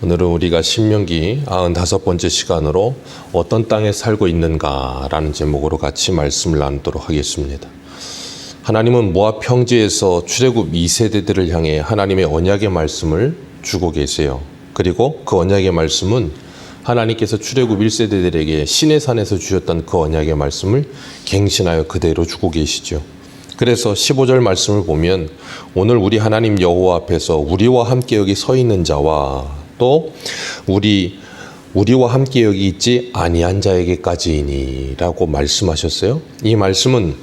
오늘은 우리가 신명기 95번째 시간으로 어떤 땅에 살고 있는가라는 제목으로 같이 말씀을 나누도록 하겠습니다. 하나님은 모압 평지에서 출애굽 2세대들을 향해 하나님의 언약의 말씀을 주고 계세요. 그리고 그 언약의 말씀은 하나님께서 출애굽 1세대들에게 시내산에서 주셨던 그 언약의 말씀을 갱신하여 그대로 주고 계시죠. 그래서 15절 말씀을 보면 오늘 우리 하나님 여호와 앞에서 우리와 함께 여기 서 있는 자와 또 우리와 함께 여기 있지 아니한 자에게까지이니 라고 말씀하셨어요. 이 말씀은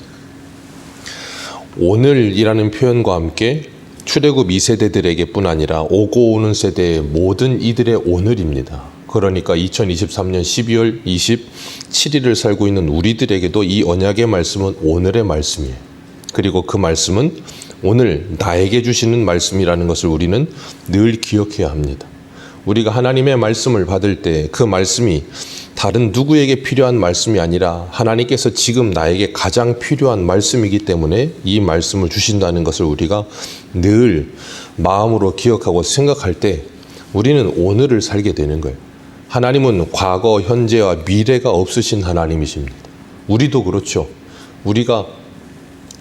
오늘이라는 표현과 함께 출애굽 2세대들에게 뿐 아니라 오고 오는 세대의 모든 이들의 오늘입니다. 그러니까 2023년 12월 27일을 살고 있는 우리들에게도 이 언약의 말씀은 오늘의 말씀이에요. 그리고 그 말씀은 오늘 나에게 주시는 말씀이라는 것을 우리는 늘 기억해야 합니다. 우리가 하나님의 말씀을 받을 때 그 말씀이 다른 누구에게 필요한 말씀이 아니라 하나님께서 지금 나에게 가장 필요한 말씀이기 때문에 이 말씀을 주신다는 것을 우리가 늘 마음으로 기억하고 생각할 때 우리는 오늘을 살게 되는 거예요. 하나님은 과거, 현재와 미래가 없으신 하나님이십니다. 우리도 그렇죠. 우리가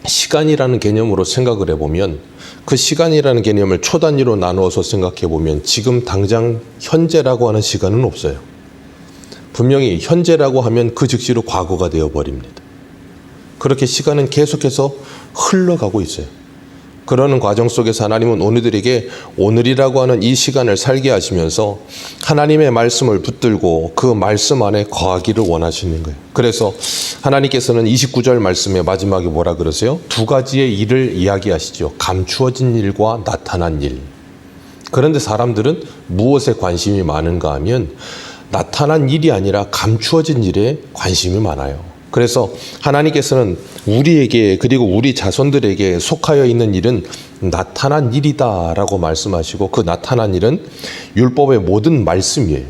시간이라는 개념으로 생각을 해보면 그 시간이라는 개념을 초단위로 나누어서 생각해보면 지금 당장 현재라고 하는 시간은 없어요. 분명히 현재라고 하면 그 즉시로 과거가 되어버립니다. 그렇게 시간은 계속해서 흘러가고 있어요. 그러는 과정 속에서 하나님은 오늘들에게 오늘이라고 하는 이 시간을 살게 하시면서 하나님의 말씀을 붙들고 그 말씀 안에 거하기를 원하시는 거예요. 그래서 하나님께서는 29절 말씀의 마지막에 뭐라 그러세요? 두 가지의 일을 이야기하시죠. 감추어진 일과 나타난 일. 그런데 사람들은 무엇에 관심이 많은가 하면 나타난 일이 아니라 감추어진 일에 관심이 많아요. 그래서 하나님께서는 우리에게 그리고 우리 자손들에게 속하여 있는 일은 나타난 일이다 라고 말씀하시고 그 나타난 일은 율법의 모든 말씀이에요.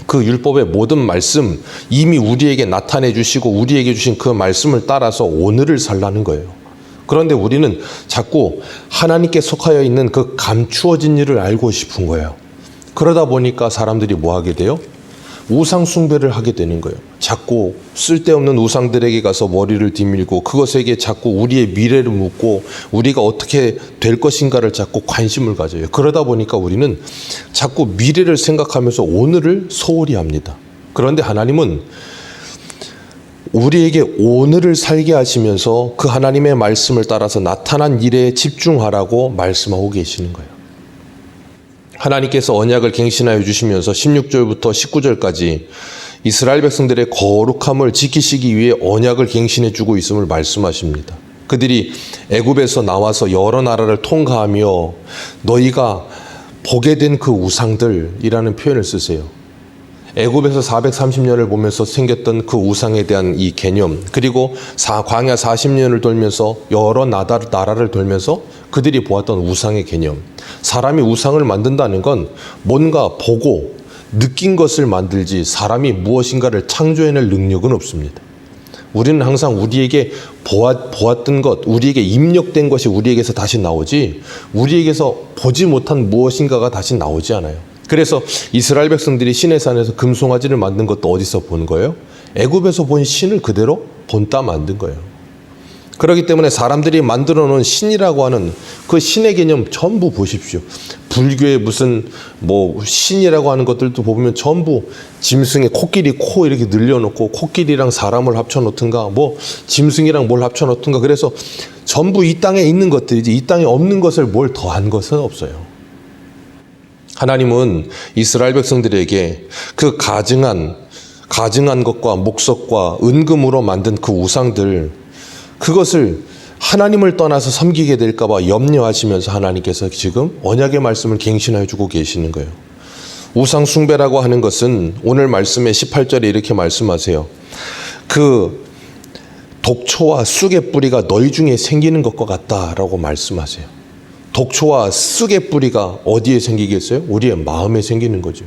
그 율법의 모든 말씀 이미 우리에게 나타내 주시고 우리에게 주신 그 말씀을 따라서 오늘을 살라는 거예요. 그런데 우리는 자꾸 하나님께 속하여 있는 그 감추어진 일을 알고 싶은 거예요. 그러다 보니까 사람들이 뭐 하게 돼요? 우상 숭배를 하게 되는 거예요. 자꾸 쓸데없는 우상들에게 가서 머리를 디밀고 그것에게 자꾸 우리의 미래를 묻고 우리가 어떻게 될 것인가를 자꾸 관심을 가져요. 그러다 보니까 우리는 자꾸 미래를 생각하면서 오늘을 소홀히 합니다. 그런데 하나님은 우리에게 오늘을 살게 하시면서 그 하나님의 말씀을 따라서 나타난 일에 집중하라고 말씀하고 계시는 거예요. 하나님께서 언약을 갱신하여 주시면서 16절부터 19절까지 이스라엘 백성들의 거룩함을 지키시기 위해 언약을 갱신해 주고 있음을 말씀하십니다. 그들이 애굽에서 나와서 여러 나라를 통과하며 너희가 보게 된 그 우상들이라는 표현을 쓰세요. 애굽에서 430년을 보면서 생겼던 그 우상에 대한 이 개념, 그리고 광야 40년을 돌면서 여러 나라를 돌면서 그들이 보았던 우상의 개념. 사람이 우상을 만든다는 건 뭔가 보고 느낀 것을 만들지 사람이 무엇인가를 창조해낼 능력은 없습니다. 우리는 항상 우리에게 보았던 것, 우리에게 입력된 것이 우리에게서 다시 나오지 우리에게서 보지 못한 무엇인가가 다시 나오지 않아요. 그래서 이스라엘 백성들이 시내산에서 금송아지를 만든 것도 어디서 본 거예요? 애굽에서 본 신을 그대로 본따 만든 거예요. 그렇기 때문에 사람들이 만들어 놓은 신이라고 하는 그 신의 개념 전부 보십시오. 불교의 무슨 신이라고 하는 것들도 보면 전부 짐승의 코끼리 코 이렇게 늘려놓고 코끼리랑 사람을 합쳐놓든가 짐승이랑 뭘 합쳐놓든가 그래서 전부 이 땅에 있는 것들이지 이 땅에 없는 것을 뭘 더한 것은 없어요. 하나님은 이스라엘 백성들에게 그 가증한 것과 목석과 은금으로 만든 그 우상들 그것을 하나님을 떠나서 섬기게 될까 봐 염려하시면서 하나님께서 지금 언약의 말씀을 갱신해 주고 계시는 거예요. 우상 숭배라고 하는 것은 오늘 말씀의 18절에 이렇게 말씀하세요. 그 독초와 쑥의 뿌리가 너희 중에 생기는 것과 같다라고 말씀하세요. 독초와 쑥의 뿌리가 어디에 생기겠어요? 우리의 마음에 생기는 거죠.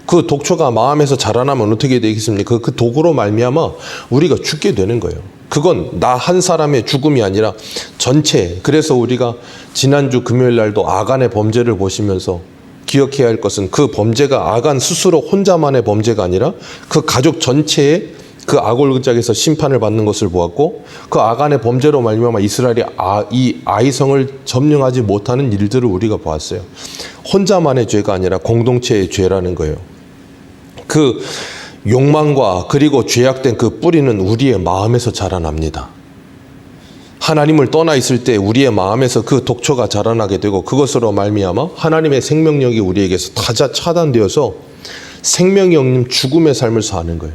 그 독초가 마음에서 자라나면 어떻게 되겠습니까? 그 독으로 말미암아 우리가 죽게 되는 거예요. 그건 나 한 사람의 죽음이 아니라 전체. 그래서 우리가 지난주 금요일 날도 아간의 범죄를 보시면서 기억해야 할 것은 그 범죄가 아간 스스로 혼자만의 범죄가 아니라 그 가족 전체의 그 아골극작에서 심판을 받는 것을 보았고, 그 아간의 범죄로 말미암아 이스라엘이 이 아이성을 점령하지 못하는 일들을 우리가 보았어요. 혼자만의 죄가 아니라 공동체의 죄라는 거예요. 그 욕망과 그리고 죄악된 그 뿌리는 우리의 마음에서 자라납니다. 하나님을 떠나 있을 때 우리의 마음에서 그 독초가 자라나게 되고, 그것으로 말미암아 하나님의 생명력이 우리에게서 다 차단되어서 생명이 없는 죽음의 삶을 사는 거예요.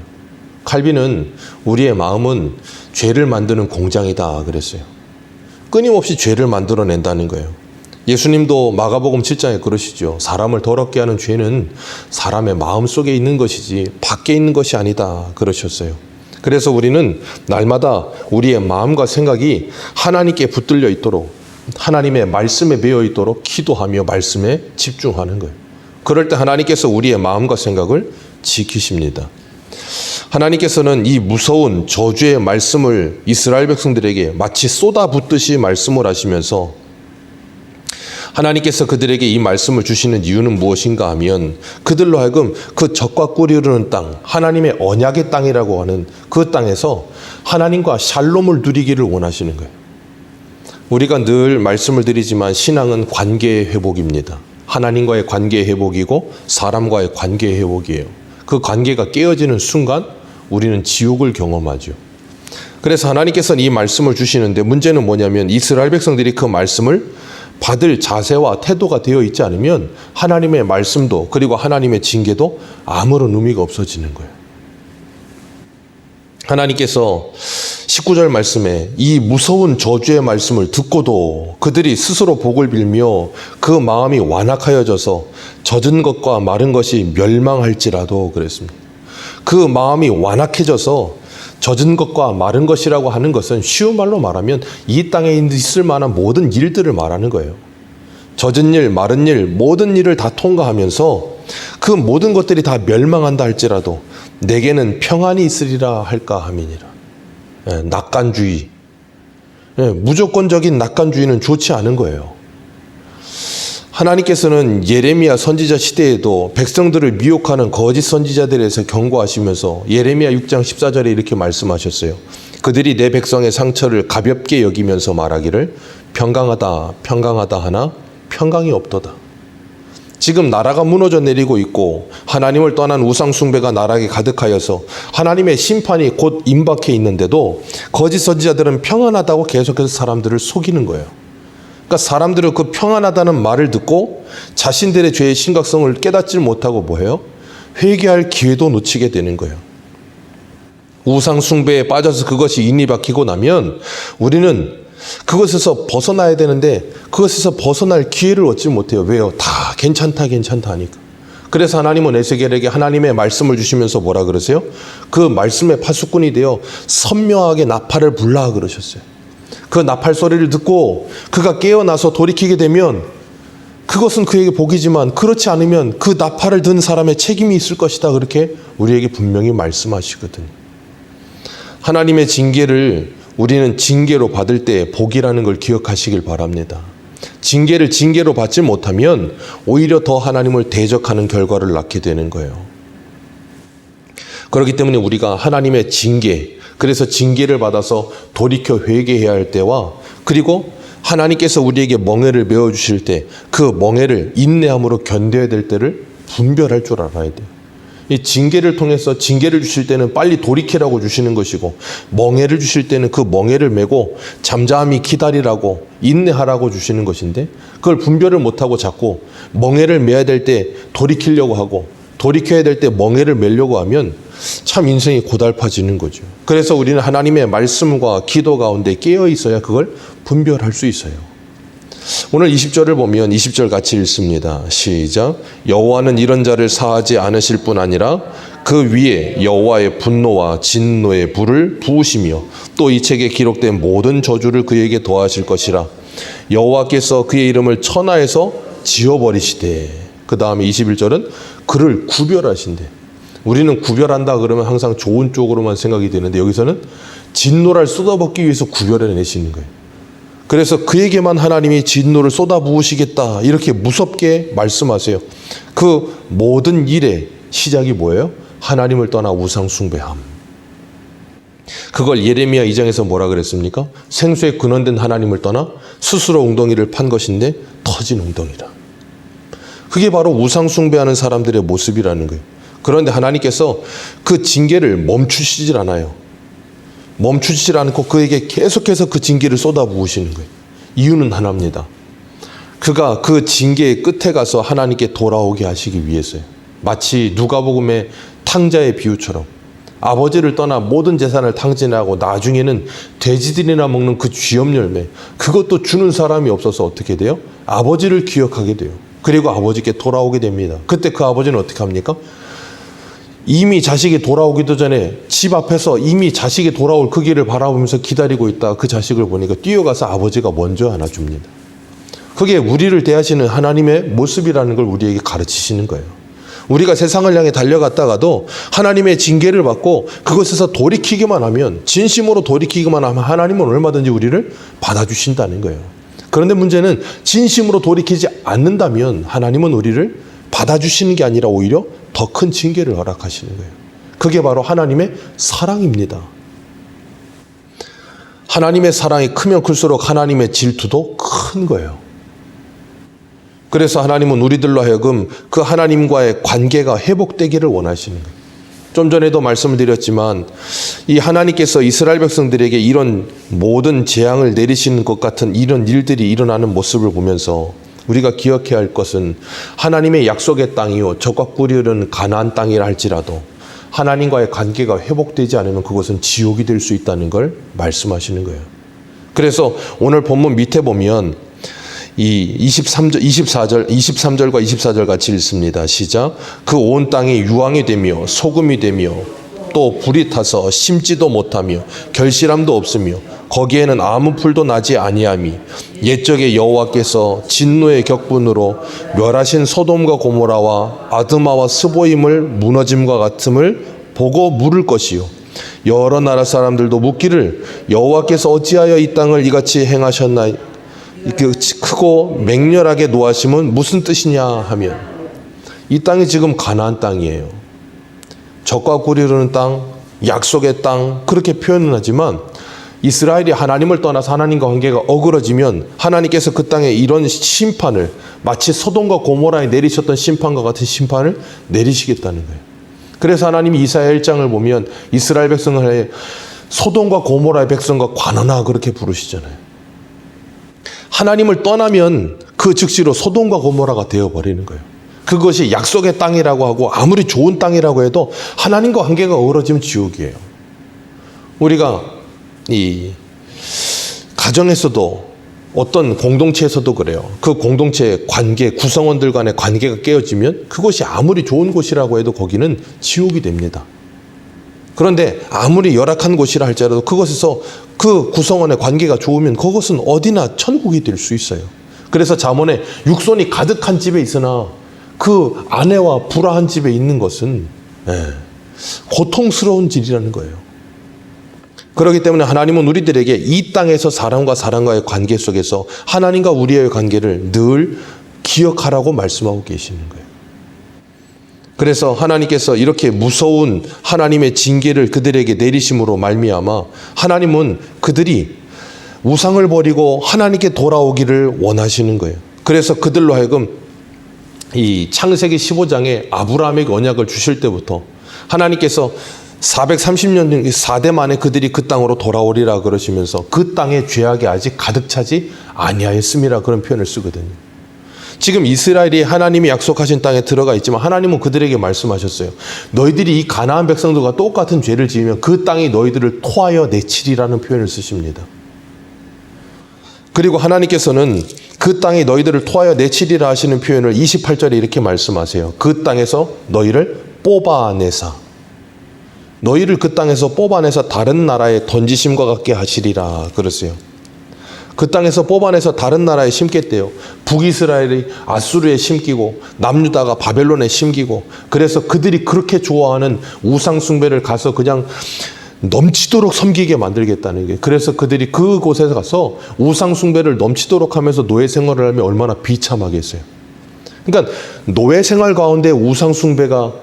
칼빈은 우리의 마음은 죄를 만드는 공장이다 그랬어요. 끊임없이 죄를 만들어낸다는 거예요. 예수님도 마가복음 7장에 그러시죠. 사람을 더럽게 하는 죄는 사람의 마음 속에 있는 것이지 밖에 있는 것이 아니다 그러셨어요. 그래서 우리는 날마다 우리의 마음과 생각이 하나님께 붙들려 있도록, 하나님의 말씀에 매여 있도록 기도하며 말씀에 집중하는 거예요. 그럴 때 하나님께서 우리의 마음과 생각을 지키십니다. 하나님께서는 이 무서운 저주의 말씀을 이스라엘 백성들에게 마치 쏟아붓듯이 말씀을 하시면서, 하나님께서 그들에게 이 말씀을 주시는 이유는 무엇인가 하면, 그들로 하여금 그 젖과 꿀이 흐르는 땅, 하나님의 언약의 땅이라고 하는 그 땅에서 하나님과 샬롬을 누리기를 원하시는 거예요. 우리가 늘 말씀을 드리지만 신앙은 관계의 회복입니다. 하나님과의 관계의 회복이고 사람과의 관계의 회복이에요. 그 관계가 깨어지는 순간 우리는 지옥을 경험하죠. 그래서 하나님께서는 이 말씀을 주시는데, 문제는 뭐냐면 이스라엘 백성들이 그 말씀을 받을 자세와 태도가 되어 있지 않으면 하나님의 말씀도 그리고 하나님의 징계도 아무런 의미가 없어지는 거예요. 하나님께서 19절 말씀에 이 무서운 저주의 말씀을 듣고도 그들이 스스로 복을 빌며 그 마음이 완악하여져서 젖은 것과 마른 것이 멸망할지라도 그랬습니다. 그 마음이 완악해져서 젖은 것과 마른 것이라고 하는 것은 쉬운 말로 말하면 이 땅에 있을 만한 모든 일들을 말하는 거예요. 젖은 일, 마른 일, 모든 일을 다 통과하면서 그 모든 것들이 다 멸망한다 할지라도 내게는 평안이 있으리라 할까 함이니라. 낙관주의, 무조건적인 낙관주의는 좋지 않은 거예요. 하나님께서는 예레미야 선지자 시대에도 백성들을 미혹하는 거짓 선지자들에서 경고하시면서 예레미야 6장 14절에 이렇게 말씀하셨어요. 그들이 내 백성의 상처를 가볍게 여기면서 말하기를 평강하다 평강하다 하나 평강이 없도다. 지금 나라가 무너져 내리고 있고 하나님을 떠난 우상 숭배가 나라에 가득하여서 하나님의 심판이 곧 임박해 있는데도 거짓 선지자들은 평안하다고 계속해서 사람들을 속이는 거예요. 그러니까 사람들은 그 평안하다는 말을 듣고 자신들의 죄의 심각성을 깨닫지 못하고 뭐해요? 회개할 기회도 놓치게 되는 거예요. 우상 숭배에 빠져서 그것이 인이 박히고 나면 우리는 그것에서 벗어나야 되는데 그것에서 벗어날 기회를 얻지 못해요. 왜요? 다 괜찮다 하니까. 그래서 하나님은 에스겔에게 하나님의 말씀을 주시면서 뭐라 그러세요? 그 말씀의 파수꾼이 되어 선명하게 나팔을 불라 그러셨어요. 그 나팔 소리를 듣고 그가 깨어나서 돌이키게 되면 그것은 그에게 복이지만, 그렇지 않으면 그 나팔을 든 사람의 책임이 있을 것이다. 그렇게 우리에게 분명히 말씀하시거든요. 하나님의 징계를 우리는 징계로 받을 때 복이라는 걸 기억하시길 바랍니다. 징계를 징계로 받지 못하면 오히려 더 하나님을 대적하는 결과를 낳게 되는 거예요. 그렇기 때문에 우리가 하나님의 징계, 그래서 징계를 받아서 돌이켜 회개해야 할 때와, 그리고 하나님께서 우리에게 멍에를 메어주실 때 그 멍에를 인내함으로 견뎌야 될 때를 분별할 줄 알아야 돼요. 이 징계를 통해서 징계를 주실 때는 빨리 돌이키라고 주시는 것이고, 멍에를 주실 때는 그 멍에를 메고 잠잠히 기다리라고 인내하라고 주시는 것인데, 그걸 분별을 못하고 자꾸 멍에를 메야 될 때 돌이키려고 하고 돌이켜야 될 때 멍에를 메려고 하면 참 인생이 고달파지는 거죠. 그래서 우리는 하나님의 말씀과 기도 가운데 깨어 있어야 그걸 분별할 수 있어요. 오늘 20절을 보면 20절 같이 읽습니다. 시작. 여호와는 이런 자를 사하지 않으실 뿐 아니라 그 위에 여호와의 분노와 진노의 불을 부으시며 또 이 책에 기록된 모든 저주를 그에게 더하실 것이라. 여호와께서 그의 이름을 천하에서 지워버리시되. 그 다음에 21절은 그를 구별하신대. 우리는 구별한다 그러면 항상 좋은 쪽으로만 생각이 되는데, 여기서는 진노를 쏟아붓기 위해서 구별해 내시는 거예요. 그래서 그에게만 하나님이 진노를 쏟아부으시겠다 이렇게 무섭게 말씀하세요. 그 모든 일의 시작이 뭐예요? 하나님을 떠나 우상 숭배함. 그걸 예레미야 2장에서 뭐라 그랬습니까? 생수에 근원된 하나님을 떠나 스스로 웅덩이를 판 것인데 터진 웅덩이라. 그게 바로 우상 숭배하는 사람들의 모습이라는 거예요. 그런데 하나님께서 그 징계를 멈추시질 않아요. 멈추질 않고 그에게 계속해서 그 징계를 쏟아부으시는 거예요. 이유는 하나입니다. 그가 그 징계의 끝에 가서 하나님께 돌아오게 하시기 위해서요. 마치 누가복음의 탕자의 비유처럼 아버지를 떠나 모든 재산을 탕진하고 나중에는 돼지들이나 먹는 그 쥐염 열매, 그것도 주는 사람이 없어서 어떻게 돼요? 아버지를 기억하게 돼요. 그리고 아버지께 돌아오게 됩니다. 그때 그 아버지는 어떻게 합니까? 이미 자식이 돌아오기도 전에 집 앞에서 이미 자식이 돌아올 그 길을 바라보면서 기다리고 있다 그 자식을 보니까 뛰어가서 아버지가 먼저 안아줍니다. 그게 우리를 대하시는 하나님의 모습이라는 걸 우리에게 가르치시는 거예요. 우리가 세상을 향해 달려갔다가도 하나님의 징계를 받고 그것에서 돌이키기만 하면, 진심으로 돌이키기만 하면 하나님은 얼마든지 우리를 받아주신다는 거예요. 그런데 문제는 진심으로 돌이키지 않는다면 하나님은 우리를 받아주시는 게 아니라 오히려 더 큰 징계를 허락하시는 거예요. 그게 바로 하나님의 사랑입니다. 하나님의 사랑이 크면 클수록 하나님의 질투도 큰 거예요. 그래서 하나님은 우리들로 하여금 그 하나님과의 관계가 회복되기를 원하시는 거예요. 좀 전에도 말씀을 드렸지만 이 하나님께서 이스라엘 백성들에게 이런 모든 재앙을 내리시는 것 같은 이런 일들이 일어나는 모습을 보면서 우리가 기억해야 할 것은 하나님의 약속의 땅이요 적과 꿀이 흐르는 가나안 땅이라 할지라도 하나님과의 관계가 회복되지 않으면 그것은 지옥이 될 수 있다는 걸 말씀하시는 거예요. 그래서 오늘 본문 밑에 보면 이 23절과 24절 같이 읽습니다. 시작. 그 온 땅이 유황이 되며 소금이 되며 또 불이 타서 심지도 못하며 결실함도 없으며 거기에는 아무 풀도 나지 아니하미 옛적에 여호와께서 진노의 격분으로 멸하신 소돔과 고모라와 아드마와 스보임을 무너짐과 같음을 보고 물을 것이요 여러 나라 사람들도 묻기를 여호와께서 어찌하여 이 땅을 이같이 행하셨나이 크고 맹렬하게 노하심은 무슨 뜻이냐 하면 이 땅이 지금 가나안 땅이에요. 적과 꿀이 흐르는 땅, 약속의 땅 그렇게 표현은 하지만 이스라엘이 하나님을 떠나서 하나님과 관계가 어그러지면 하나님께서 그 땅에 이런 심판을 마치 소돔과 고모라에 내리셨던 심판과 같은 심판을 내리시겠다는 거예요. 그래서 하나님이 이사야 1장을 보면 이스라엘 백성을 소돔과 고모라의 백성과 관원아 그렇게 부르시잖아요. 하나님을 떠나면 그 즉시로 소돔과 고모라가 되어버리는 거예요. 그것이 약속의 땅이라고 하고 아무리 좋은 땅이라고 해도 하나님과 관계가 어우러지면 지옥이에요. 우리가 이 가정에서도 어떤 공동체에서도 그래요. 그 공동체의 관계, 구성원들 간의 관계가 깨어지면 그것이 아무리 좋은 곳이라고 해도 거기는 지옥이 됩니다. 그런데 아무리 열악한 곳이라 할지라도 그것에서 그 구성원의 관계가 좋으면 그것은 어디나 천국이 될 수 있어요. 그래서 잠언에 육손이 가득한 집에 있으나 그 아내와 불화한 집에 있는 것은 고통스러운 일이라는 거예요. 그렇기 때문에 하나님은 우리들에게 이 땅에서 사람과의 관계 속에서 하나님과 우리의 관계를 늘 기억하라고 말씀하고 계시는 거예요. 그래서 하나님께서 이렇게 무서운 하나님의 징계를 그들에게 내리심으로 말미암아 하나님은 그들이 우상을 버리고 하나님께 돌아오기를 원하시는 거예요. 그래서 그들로 하여금 이 창세기 15장에 아브라함에게 언약을 주실 때부터 하나님께서 430년 4대 만에 그들이 그 땅으로 돌아오리라 그러시면서 그 땅에 죄악이 아직 가득 차지 아니하였음이라 그런 표현을 쓰거든요. 지금 이스라엘이 하나님이 약속하신 땅에 들어가 있지만 하나님은 그들에게 말씀하셨어요. 너희들이 이 가나안 백성들과 똑같은 죄를 지으면 그 땅이 너희들을 토하여 내치리라는 표현을 쓰십니다. 그리고 하나님께서는 그 땅이 너희들을 토하여 내치리라 하시는 표현을 28절에 이렇게 말씀하세요. 그 땅에서 너희를 뽑아내사 너희를 그 땅에서 뽑아내서 다른 나라에 던지심과 같게 하시리라 그랬어요. 그 땅에서 뽑아내서 다른 나라에 심겠대요. 북이스라엘이 아수르에 심기고 남유다가 바벨론에 심기고 그래서 그들이 그렇게 좋아하는 우상 숭배를 가서 그냥 넘치도록 섬기게 만들겠다는 게. 그래서 그들이 그곳에 가서 우상 숭배를 넘치도록 하면서 노예 생활을 하면 얼마나 비참하겠어요. 그러니까 노예 생활 가운데 우상 숭배가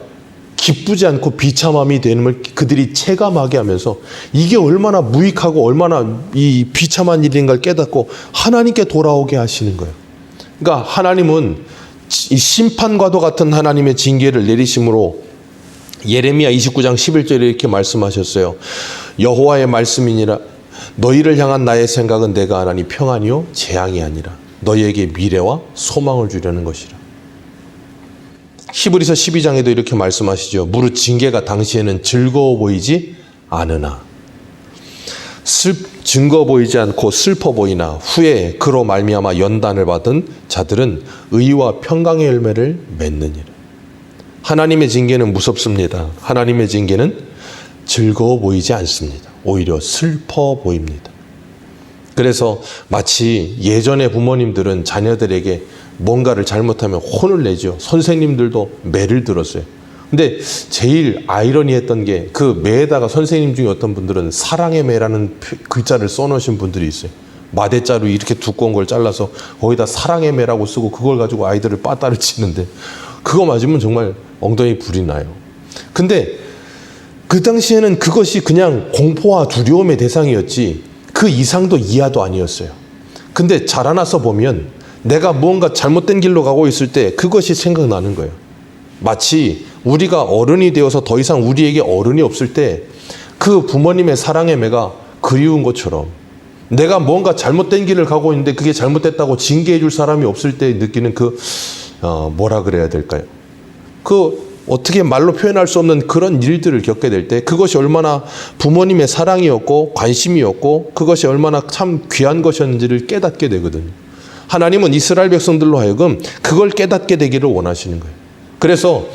기쁘지 않고 비참함이 되는 걸 그들이 체감하게 하면서 이게 얼마나 무익하고 얼마나 이 비참한 일인가를 깨닫고 하나님께 돌아오게 하시는 거예요. 그러니까 하나님은 이 심판과도 같은 하나님의 징계를 내리심으로 예레미야 29장 11절에 이렇게 말씀하셨어요. 여호와의 말씀이니라 너희를 향한 나의 생각은 내가 하나니 평안이요 재앙이 아니라 너희에게 미래와 소망을 주려는 것이라. 히브리서 12장에도 이렇게 말씀하시죠. 무릇 징계가 당시에는 즐거워 보이지 않으나 증거 보이지 않고 슬퍼 보이나 후에 그로 말미암아 연단을 받은 자들은 의와 평강의 열매를 맺느니라. 하나님의 징계는 무섭습니다. 하나님의 징계는 즐거워 보이지 않습니다. 오히려 슬퍼 보입니다. 그래서 마치 예전의 부모님들은 자녀들에게 뭔가를 잘못하면 혼을 내죠. 선생님들도 매를 들었어요. 근데 제일 아이러니했던 게 그 매에다가 선생님 중에 어떤 분들은 사랑의 매라는 글자를 써놓으신 분들이 있어요. 마대자루 이렇게 두꺼운 걸 잘라서 거기다 사랑의 매라고 쓰고 그걸 가지고 아이들을 빠따를 치는데 그거 맞으면 정말 엉덩이 불이 나요. 근데 그 당시에는 그것이 그냥 공포와 두려움의 대상이었지 그 이상도 이하도 아니었어요. 근데 자라나서 보면 내가 무언가 잘못된 길로 가고 있을 때 그것이 생각나는 거예요. 마치 우리가 어른이 되어서 더 이상 우리에게 어른이 없을 때 그 부모님의 사랑의 매가 그리운 것처럼 내가 뭔가 잘못된 길을 가고 있는데 그게 잘못됐다고 징계해 줄 사람이 없을 때 느끼는 뭐라 그래야 될까요? 어떻게 말로 표현할 수 없는 그런 일들을 겪게 될 때 그것이 얼마나 부모님의 사랑이었고 관심이었고 그것이 얼마나 참 귀한 것이었는지를 깨닫게 되거든요. 하나님은 이스라엘 백성들로 하여금 그걸 깨닫게 되기를 원하시는 거예요. 그래서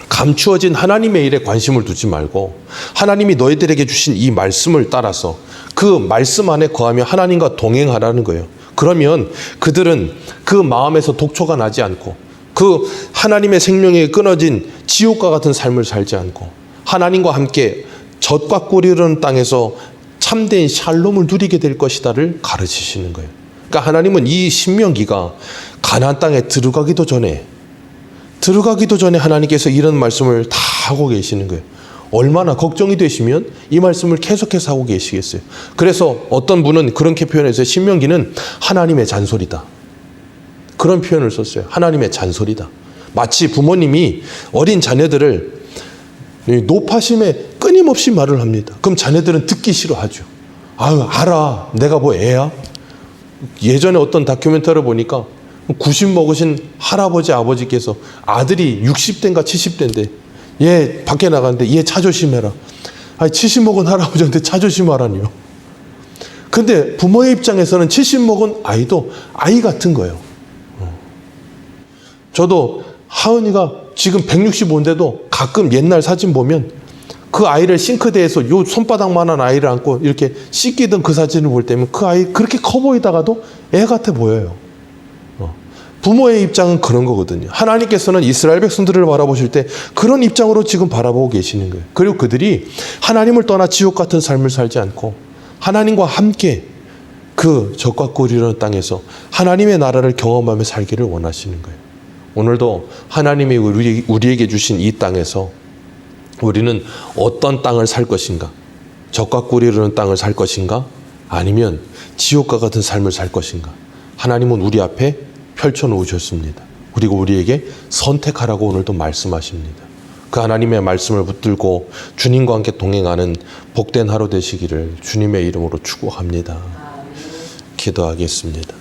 감추어진 하나님의 일에 관심을 두지 말고 하나님이 너희들에게 주신 이 말씀을 따라서 그 말씀 안에 거하며 하나님과 동행하라는 거예요. 그러면 그들은 그 마음에서 독초가 나지 않고 그 하나님의 생명에 끊어진 지옥과 같은 삶을 살지 않고 하나님과 함께 젖과 꿀이 흐르는 땅에서 참된 샬롬을 누리게 될 것이다를 가르치시는 거예요. 그러니까 하나님은 이 신명기가 가나안 땅에 들어가기도 전에 하나님께서 이런 말씀을 다 하고 계시는 거예요. 얼마나 걱정이 되시면 이 말씀을 계속해서 하고 계시겠어요. 그래서 어떤 분은 그렇게 표현했어요. 신명기는 하나님의 잔소리다. 그런 표현을 썼어요. 하나님의 잔소리다. 마치 부모님이 어린 자녀들을 노파심에 끊임없이 말을 합니다. 그럼 자녀들은 듣기 싫어하죠. 아유, 알아. 내가 뭐 애야? 예전에 어떤 다큐멘터리를 보니까 90 먹으신 할아버지 아버지께서 아들이 60대인가 70대인데 얘 밖에 나가는데 얘 차 조심해라. 아니 70 먹은 할아버지한테 차 조심하라니요. 근데 부모의 입장에서는 70 먹은 아이도 아이 같은 거예요. 저도 하은이가 지금 165인데도 가끔 옛날 사진 보면 그 아이를 싱크대에서 요 손바닥만한 아이를 안고 이렇게 씻기던 그 사진을 볼 때면 그 아이 그렇게 커 보이다가도 애 같아 보여요. 부모의 입장은 그런 거거든요. 하나님께서는 이스라엘 백성들을 바라보실 때 그런 입장으로 지금 바라보고 계시는 거예요. 그리고 그들이 하나님을 떠나 지옥 같은 삶을 살지 않고 하나님과 함께 그 젖과 꿀이 흐르는 땅에서 하나님의 나라를 경험하며 살기를 원하시는 거예요. 오늘도 하나님이 우리에게 주신 이 땅에서 우리는 어떤 땅을 살 것인가? 젖과 꿀이 흐르는 땅을 살 것인가? 아니면 지옥과 같은 삶을 살 것인가? 하나님은 우리 앞에 펼쳐놓으셨습니다. 그리고 우리에게 선택하라고 오늘도 말씀하십니다. 그 하나님의 말씀을 붙들고 주님과 함께 동행하는 복된 하루 되시기를 주님의 이름으로 축복합니다. 기도하겠습니다.